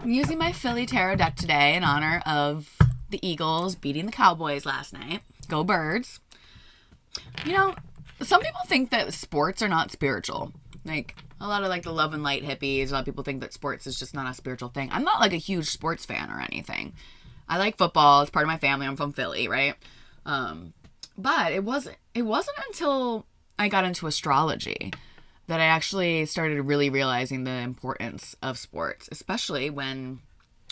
I'm using my Philly Tarot deck today in honor of the Eagles beating the Cowboys last night. Go Birds. You know, some people think that sports are not spiritual. Like, a lot of like the love and light hippies, a lot of people think that sports is just not a spiritual thing. I'm not like a huge sports fan or anything. I like football. It's part of my family. I'm from Philly, right? But it wasn't until I got into astrology that I actually started really realizing the importance of sports, especially when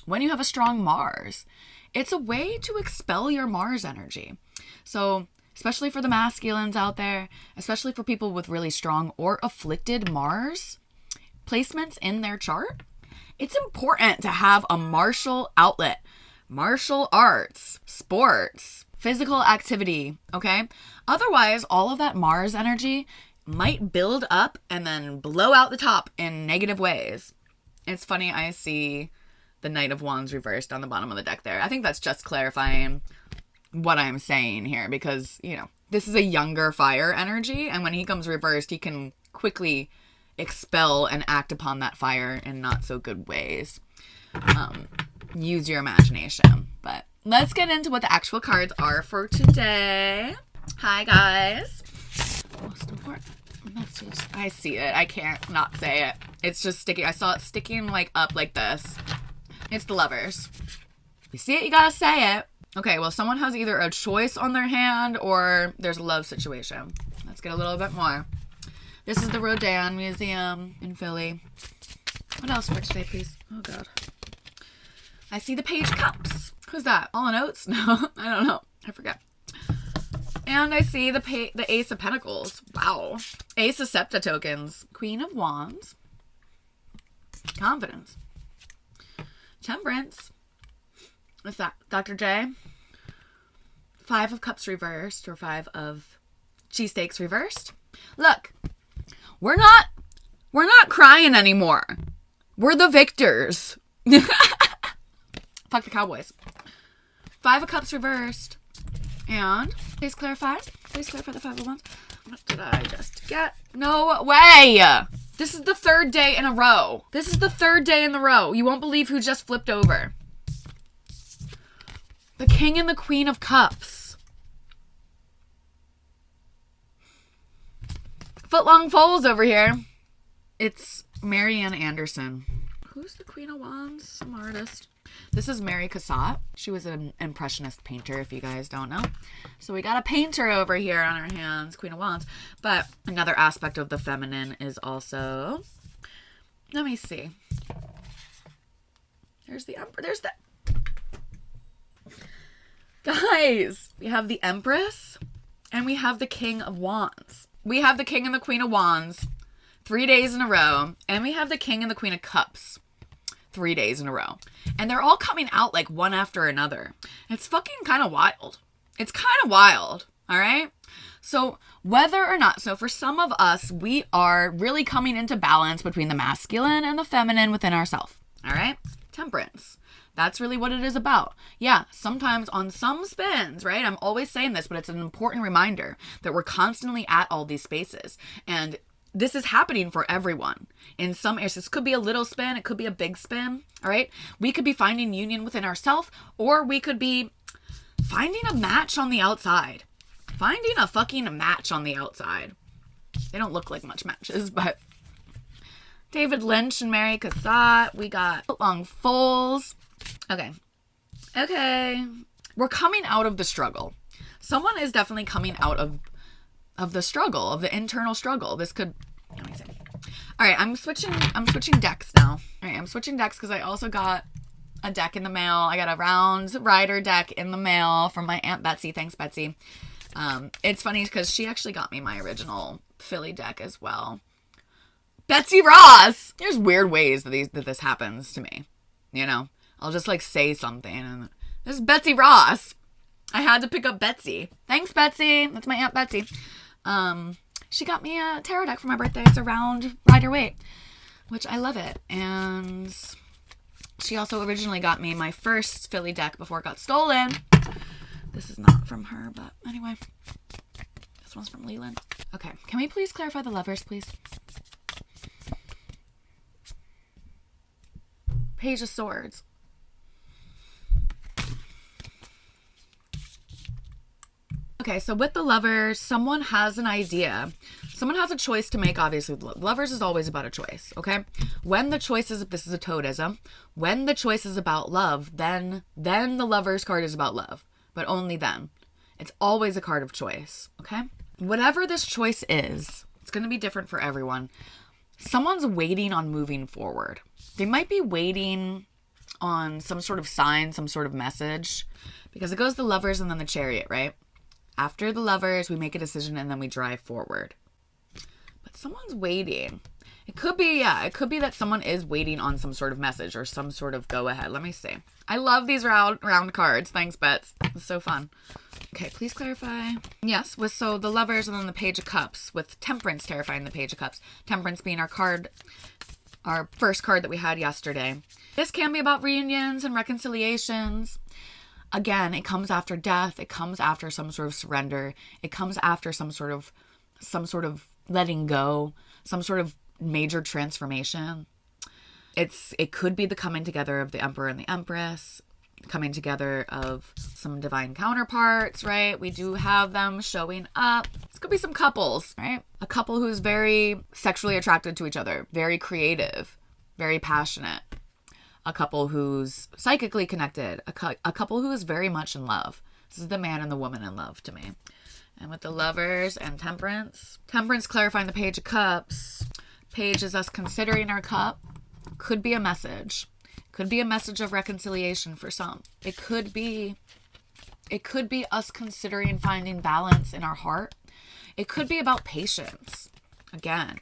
you have a strong Mars. It's a way to expel your Mars energy. So, especially for the masculines out there, especially for people with really strong or afflicted Mars placements in their chart, it's important to have a martial outlet. Martial arts, sports, physical activity, okay? Otherwise, all of that Mars energy might build up and then blow out the top in negative ways. It's funny, I see the Knight of Wands reversed on the bottom of the deck there. I think that's just clarifying what I'm saying here because, you know, this is a younger fire energy, and when he comes reversed, he can quickly expel and act upon that fire in not so good ways. Use your imagination. But let's get into what the actual cards are for today. Hi, guys. Most important message. I see it. I can't not say it. It's just sticky. I saw it sticking like up like this. It's the Lovers. You see it, you gotta say it. Okay, well, someone has either a choice on their hand or there's a love situation. Let's get a little bit more. This is the Rodin Museum in Philly. What else for today, please? Oh, God. I see the Page of Cups. Who's that? All Oates? No, I don't know. I forget. And I see the Ace of Pentacles. Wow. Ace of Septa tokens. Queen of Wands. Confidence. Temperance. What's that? Dr. J. Five of Cups reversed, or Five of Cheesesteaks reversed. Look, we're not crying anymore. We're the victors. Fuck the Cowboys. Five of Cups reversed. And please clarify the Five of Wands. What did I just get? No way. This is the third day in a row. You won't believe who just flipped over. The King and the Queen of Cups. Footlong foals over here. It's Marianne Anderson. Who's the Queen of Wands? Some artist. This is Mary Cassatt. She was an impressionist painter, if you guys don't know. So we got a painter over here on our hands, Queen of Wands. But another aspect of the feminine is also... Let me see. There's the Emperor. There's the... Guys, we have the Empress and we have the King of Wands. We have the King and the Queen of Wands 3 days in a row, and we have the King and the Queen of Cups 3 days in a row. And they're all coming out like one after another. It's fucking kind of wild. All right? So whether or not, so for some of us, we are really coming into balance between the masculine and the feminine within ourselves. All right? Temperance. That's really what it is about. Yeah, sometimes on some spins, right? I'm always saying this, but it's an important reminder that we're constantly at all these spaces. And this is happening for everyone. In some areas, this could be a little spin. It could be a big spin. All right? We could be finding union within ourselves, or we could be finding a match on the outside. Finding a fucking match on the outside. They don't look like much matches, but... David Lynch and Mary Cassatt. We got Footlong Foals. Okay. We're coming out of the struggle. Someone is definitely coming out of the struggle, of the internal struggle. This could... Let me see. All right, I'm switching decks now. All right, I'm switching decks because I also got a deck in the mail. I got a round rider deck in the mail from my Aunt Betsy. Thanks, Betsy. It's funny because she actually got me my original Philly deck as well. Betsy Ross! There's weird ways that this happens to me. You know? I'll just like say something and this is Betsy Ross. I had to pick up Betsy. Thanks, Betsy. That's my Aunt Betsy. She got me a tarot deck for my birthday. It's a round rider weight, which I love it. And she also originally got me my first Philly deck before it got stolen. This is not from her, but anyway. This one's from Leland. Okay, can we please clarify the Lovers, please? Page of Swords. Okay, so with the Lovers, someone has an idea. Someone has a choice to make, obviously. Lovers is always about a choice, okay? When the choice is, this is a toadism, when the choice is about love, then the Lovers card is about love. But only then. It's always a card of choice, okay? Whatever this choice is, it's going to be different for everyone. Someone's waiting on moving forward. They might be waiting on some sort of sign, some sort of message. Because it goes the Lovers and then the Chariot, right? After the Lovers, we make a decision and then we drive forward. But someone's waiting. It could be that someone is waiting on some sort of message or some sort of go ahead. Let me see. I love these round cards. Thanks, Bets. It's so fun. Okay, please clarify. Yes, so the Lovers and then the Page of Cups with Temperance terrifying the Page of Cups. Temperance being our first card that we had yesterday. This can be about reunions and reconciliations. Again, it comes after death. It comes after some sort of surrender. It comes after some sort of letting go, some sort of major transformation. It could be the coming together of the Emperor and the Empress, coming together of some divine counterparts, right? We do have them showing up. This could be some couples, right? A couple who's very sexually attracted to each other, very creative, very passionate. A couple who's psychically connected, a couple who is very much in love. This is the man and the woman in love to me. And with the Lovers and Temperance clarifying the Page of Cups. Page is us considering our cup. Could be a message. Could be a message of reconciliation for some. It could be us considering finding balance in our heart. It could be about patience. Again,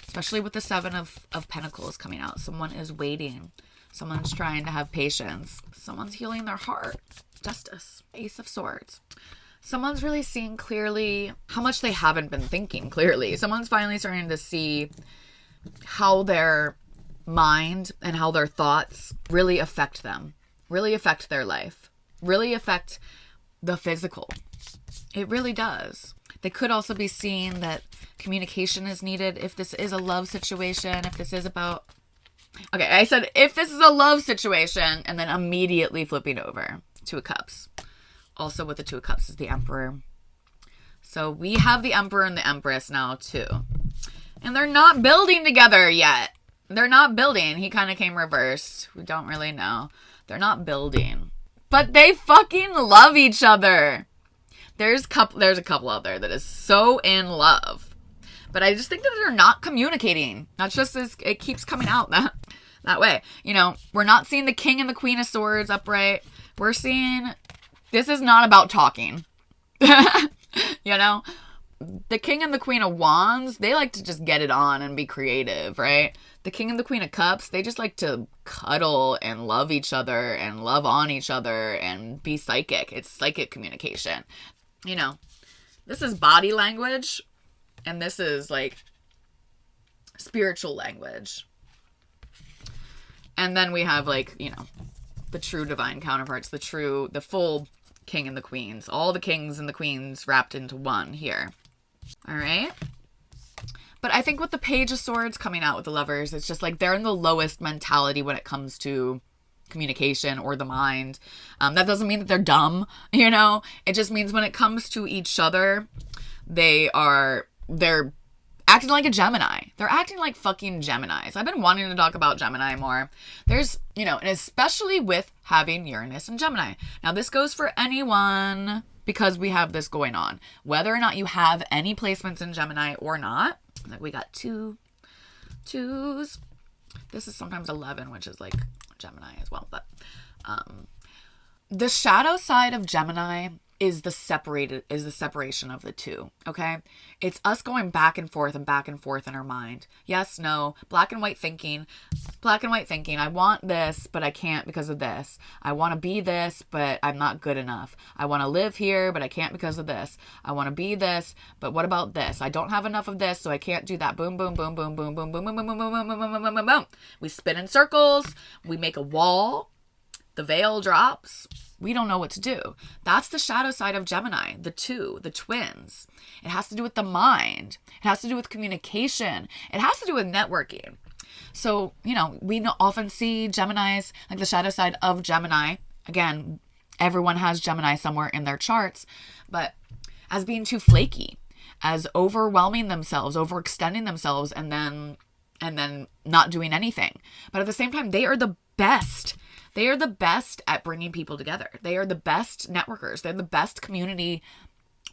especially with the Seven of Pentacles coming out. Someone is waiting. Someone's trying to have patience. Someone's healing their heart. Justice. Ace of Swords. Someone's really seeing clearly how much they haven't been thinking clearly. Someone's finally starting to see how their mind and how their thoughts really affect them, really affect their life, really affect the physical. It really does. They could also be seeing that communication is needed if this is a love situation, if this is about... Okay, I said if this is a love situation, and then immediately flipping over. Two of Cups. Also with the Two of Cups is the Emperor. So we have the Emperor and the Empress now too. And they're not building together yet. They're not building. He kind of came reversed. We don't really know. They're not building. But they fucking love each other. There's a couple out there that is so in love. But I just think that they're not communicating. That's just as it keeps coming out that way. You know, we're not seeing the King and the Queen of Swords upright. We're seeing this is not about talking. You know? The King and the Queen of Wands, they like to just get it on and be creative, right? The King and the Queen of Cups, they just like to cuddle and love each other and love on each other and be psychic. It's psychic communication. You know, this is body language and this is like spiritual language. And then we have like, you know, the true divine counterparts, the full King and the Queens, all the kings and the queens wrapped into one here. All right. But I think with the Page of Swords coming out with the Lovers, it's just like they're in the lowest mentality when it comes to communication or the mind. That doesn't mean that they're dumb, you know? It just means when it comes to each other, they're acting like a Gemini. They're acting like fucking Geminis. I've been wanting to talk about Gemini more. There's, you know, and especially with having Uranus and Gemini. Now, this goes for anyone because we have this going on. Whether or not you have any placements in Gemini or not. Like we got twos. This is sometimes 11, which is like Gemini as well. But the shadow side of Gemini is the separation of the two, okay? It's us going back and forth in our mind. Yes, no, black and white thinking. I want this, but I can't because of this. I want to be this, but I'm not good enough. I want to live here, but I can't because of this. I want to be this, but what about this? I don't have enough of this, so I can't do that. Boom, boom, boom, boom, boom, boom, boom, boom, boom, boom, boom, boom, boom, boom, boom, boom. We spin in circles. We make a wall. The veil drops. We don't know what to do. That's the shadow side of Gemini, the twins. It has to do with the mind. It has to do with communication. It has to do with networking. So, we often see Geminis, like the shadow side of Gemini. Again, everyone has Gemini somewhere in their charts, but as being too flaky, as overwhelming themselves, overextending themselves, and then not doing anything. But at the same time, they are the best. They are the best at bringing people together. They are the best networkers. They're the best community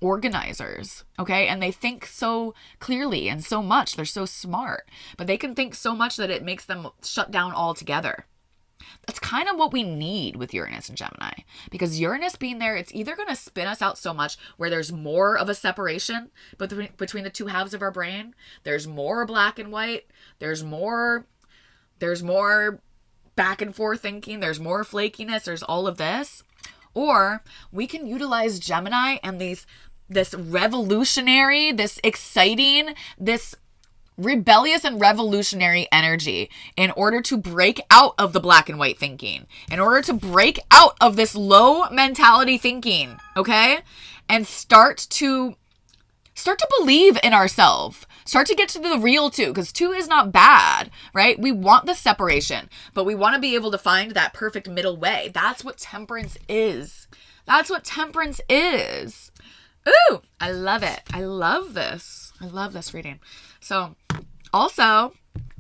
organizers, okay? And they think so clearly and so much. They're so smart, but they can think so much that it makes them shut down altogether. That's kind of what we need with Uranus and Gemini, because Uranus being there, it's either going to spin us out so much where there's more of a separation between the two halves of our brain. There's more black and white. There's more back and forth thinking. There's more flakiness. There's all of this. Or we can utilize Gemini and this revolutionary, this exciting, this rebellious and revolutionary energy in order to break out of the black and white thinking, in order to break out of this low mentality thinking, okay? And start to believe in ourselves. Start to get to the real two, because two is not bad, right? We want the separation, but we want to be able to find that perfect middle way. That's what temperance is. That's what temperance is. Ooh, I love it. I love this. I love this reading. So also,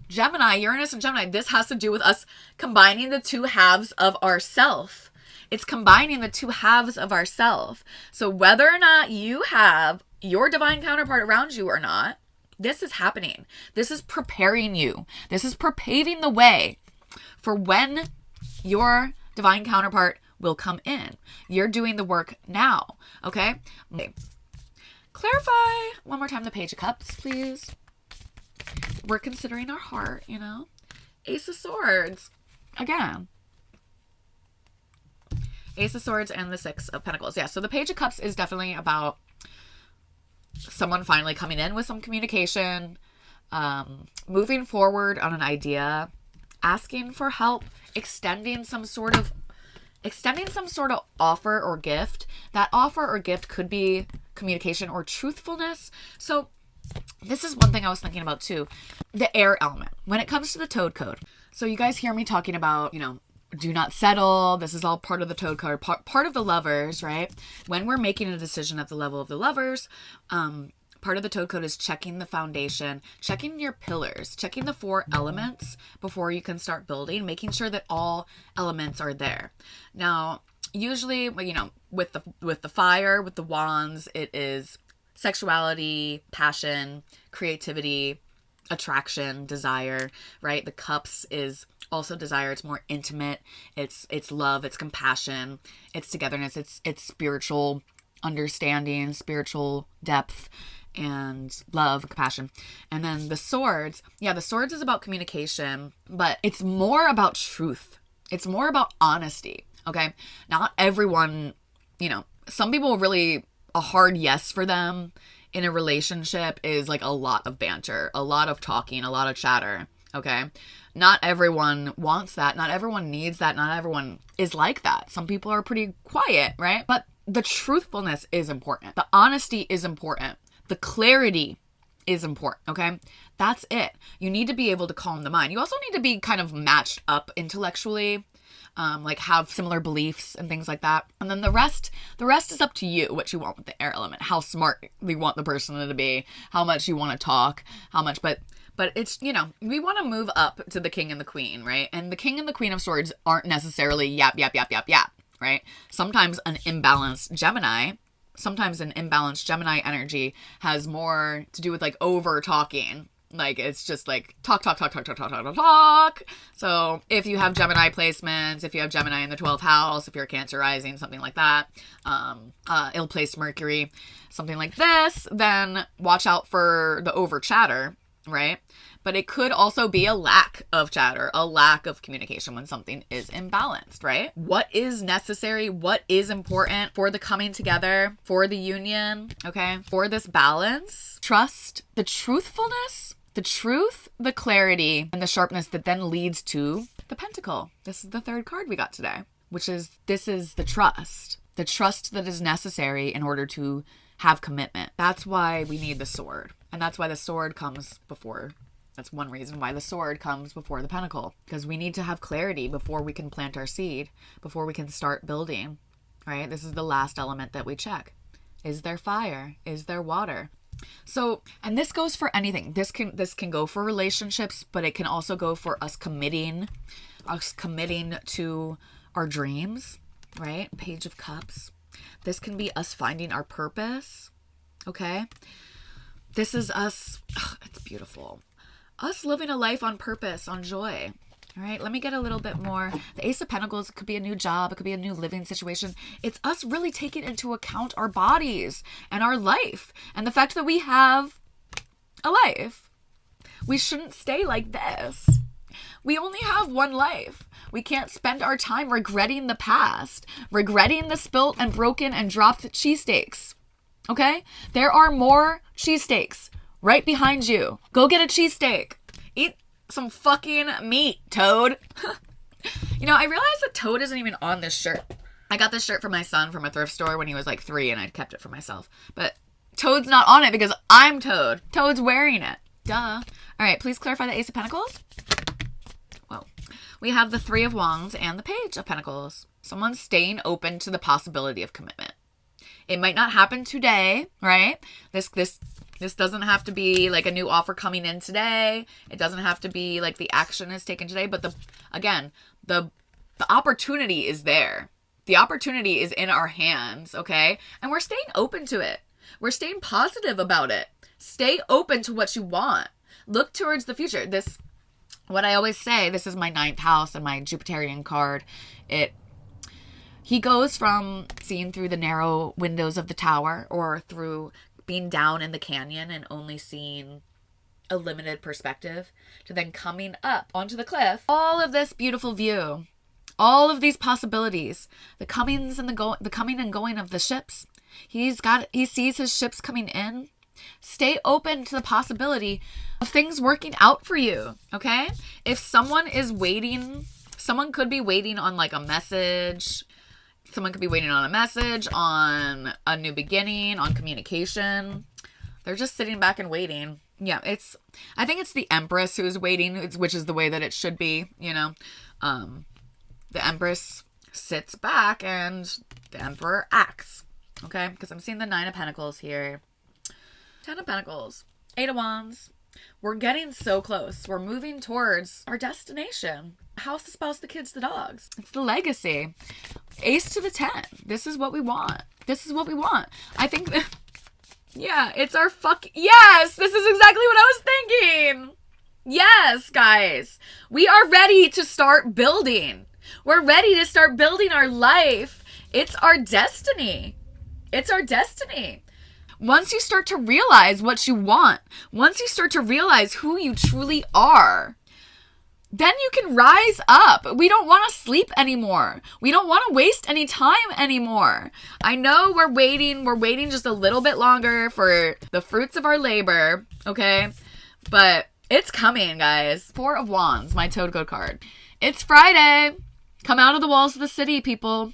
Gemini, Uranus and Gemini, this has to do with us combining the two halves of ourself. It's combining the two halves of ourself. So whether or not you have your divine counterpart around you or not, this is happening. This is preparing you. This is paving the way for when your divine counterpart will come in. You're doing the work now, okay? Clarify one more time the Page of Cups, please. We're considering our heart, Ace of Swords. Again. Ace of Swords and the Six of Pentacles. Yeah, so the Page of Cups is definitely about someone finally coming in with some communication, moving forward on an idea, asking for help, extending some sort of offer or gift. That offer or gift could be communication or truthfulness. So this is one thing I was thinking about too. The air element. When it comes to the Toad Code. So you guys hear me talking about, do not settle. This is all part of the Toad Code, part of the Lovers, right? When we're making a decision at the level of the Lovers, part of the Toad Code is checking the foundation, checking your pillars, checking the 4 elements before you can start building, making sure that all elements are there. Now, usually, with the fire, with the wands, it is sexuality, passion, creativity, attraction, desire, right? The cups is also desire. It's more intimate. It's love. It's compassion. It's togetherness. It's spiritual understanding, spiritual depth, and love, compassion. And then the swords. Yeah, the swords is about communication, but it's more about truth. It's more about honesty. Okay. Not everyone, some people really, a hard yes for them in a relationship is like a lot of banter, a lot of talking, a lot of chatter. Okay. Not everyone wants that. Not everyone needs that. Not everyone is like that. Some people are pretty quiet, right? But the truthfulness is important. The honesty is important. The clarity is important. Okay. That's it. You need to be able to calm the mind. You also need to be kind of matched up intellectually. Like have similar beliefs and things like that. And then the rest is up to you, what you want with the air element, how smart you want the person to be, how much you want to talk, how much, but it's, we want to move up to the King and the Queen, right? And the King and the Queen of Swords aren't necessarily yap, right? Sometimes an imbalanced Gemini energy has more to do with like over talking. Like, it's just like talk. So if you have Gemini placements, if you have Gemini in the 12th house, if you're Cancer rising, something like that, ill-placed Mercury, something like this, then watch out for the over chatter, right? But it could also be a lack of chatter, a lack of communication when something is imbalanced, right? What is necessary? What is important for the coming together, for the union, okay? For this balance, trust, the truthfulness, the truth, the clarity, and the sharpness that then leads to the Pentacle. This is the 3rd card we got today, this is the trust that is necessary in order to have commitment. That's why we need the sword. And that's why the sword comes before That's one reason why the sword comes before the pentacle, because we need to have clarity before we can plant our seed, before we can start building, right? This is the last element that we check. Is there fire? Is there water? So, and this goes for anything. This can go for relationships, but it can also go for us committing to our dreams, right? Page of Cups. This can be us finding our purpose, okay? This is us, it's beautiful. Us living a life on purpose, on joy. All right, let me get a little bit more. The Ace of Pentacles could be a new job. It could be a new living situation. It's us really taking into account our bodies and our life and the fact that we have a life. We shouldn't stay like this. We only have one life. We can't spend our time regretting the past, regretting the spilt and broken and dropped cheesesteaks. Okay? There are more cheesesteaks right behind you. Go get a cheesesteak. Eat some fucking meat, Toad. You know, I realized that Toad isn't even on this shirt. I got this shirt for my son from a thrift store when he was like 3 and I'd kept it for myself. But Toad's not on it because I'm Toad. Toad's wearing it. Duh. All right, please clarify the Ace of Pentacles. Well, we have the 3 of Wands and the Page of Pentacles. Someone's staying open to the possibility of commitment. It might not happen today, right? This doesn't have to be like a new offer coming in today. It doesn't have to be like the action is taken today. But the opportunity is there. The opportunity is in our hands, okay? And we're staying open to it. We're staying positive about it. Stay open to what you want. Look towards the future. What I always say, this is my 9th house and my Jupiterian card. He goes from seeing through the narrow windows of the tower or through being down in the canyon and only seeing a limited perspective to then coming up onto the cliff. All of this beautiful view, all of these possibilities, the coming and going of the ships. He sees his ships coming in. Stay open to the possibility of things working out for you, okay? If someone is waiting, someone could be waiting on like a message. Someone could be waiting on a message, on a new beginning, on communication. They're just sitting back and waiting. Yeah, I think it's the Empress who's waiting, which is the way that it should be, you know. The Empress sits back and the Emperor acts, okay? Because I'm seeing the 9 of Pentacles here. 10 of Pentacles. 8 of Wands. We're getting so close. We're moving towards our destination. House, the spouse, the kids, the dogs. It's the legacy. Ace to the 10. This is what we want. This is what we want. I think that, yeah, it's our yes, this is exactly what I was thinking. Yes, guys. We are ready to start building. We're ready to start building our life. It's our destiny. It's our destiny. Once you start to realize what you want, once you start to realize who you truly are, then you can rise up. We don't want to sleep anymore. We don't want to waste any time anymore. I know we're waiting just a little bit longer for the fruits of our labor, okay? But it's coming, guys. 4 of Wands, my Toad Code card. It's Friday. Come out of the walls of the city, people.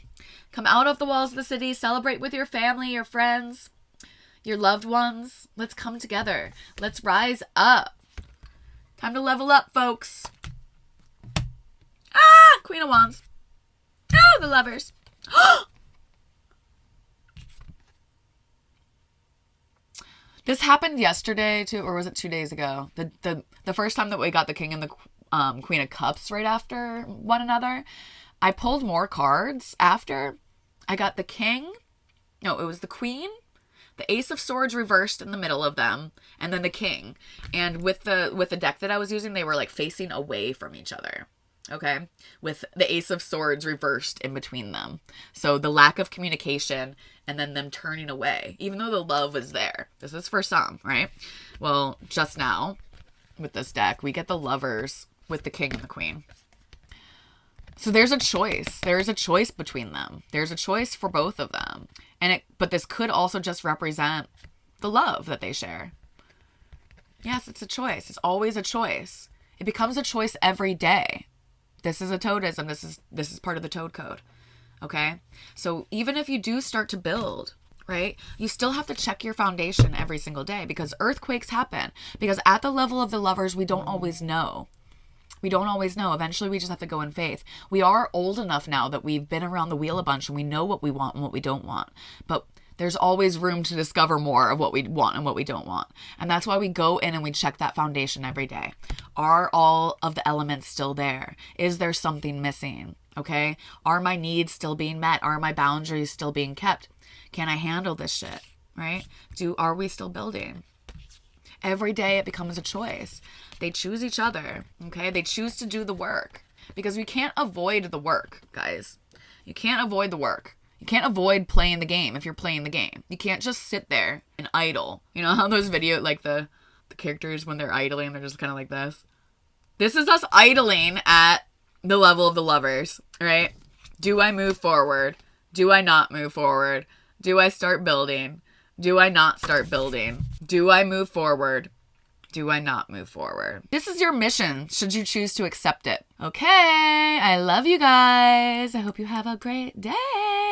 Come out of the walls of the city. Celebrate with your family, your friends, your loved ones. Let's come together. Let's rise up. Time to level up, folks. Queen of Wands. Oh, the Lovers. This happened yesterday too, or was it 2 days ago? The first time that we got the King and the Queen of Cups right after one another. I pulled more cards after. I got the King. No, it was the Queen. The Ace of Swords reversed in the middle of them, and then the King. And with the deck that I was using, they were like facing away from each other. Okay, with the Ace of Swords reversed in between them. So the lack of communication and then them turning away, even though the love was there. This is for some, right? Well, just now with this deck, we get the Lovers with the King and the Queen. So there's a choice. There's a choice between them. There's a choice for both of them. But this could also just represent the love that they share. Yes, it's a choice. It's always a choice. It becomes a choice every day. This is a toadism. This is part of the Toad Code. Okay? So even if you do start to build, right? You still have to check your foundation every single day, because earthquakes happen. Because at the level of the lovers, we don't always know. We don't always know. Eventually, we just have to go in faith. We are old enough now that we've been around the wheel a bunch and we know what we want and what we don't want. But there's always room to discover more of what we want and what we don't want. And that's why we go in and we check that foundation every day. Are all of the elements still there? Is there something missing? Okay? Are my needs still being met? Are my boundaries still being kept? Can I handle this shit? Right? Are we still building? Every day it becomes a choice. They choose each other. Okay? They choose to do the work. Because we can't avoid the work, guys. You can't avoid the work. You can't avoid playing the game if you're playing the game. You can't just sit there and idle. You know how those like the characters when they're idling, they're just kind of like this? This is us idling at the level of the lovers, right? Do I move forward? Do I not move forward? Do I start building? Do I not start building? Do I move forward? Do I not move forward? This is your mission, should you choose to accept it. Okay, I love you guys. I hope you have a great day.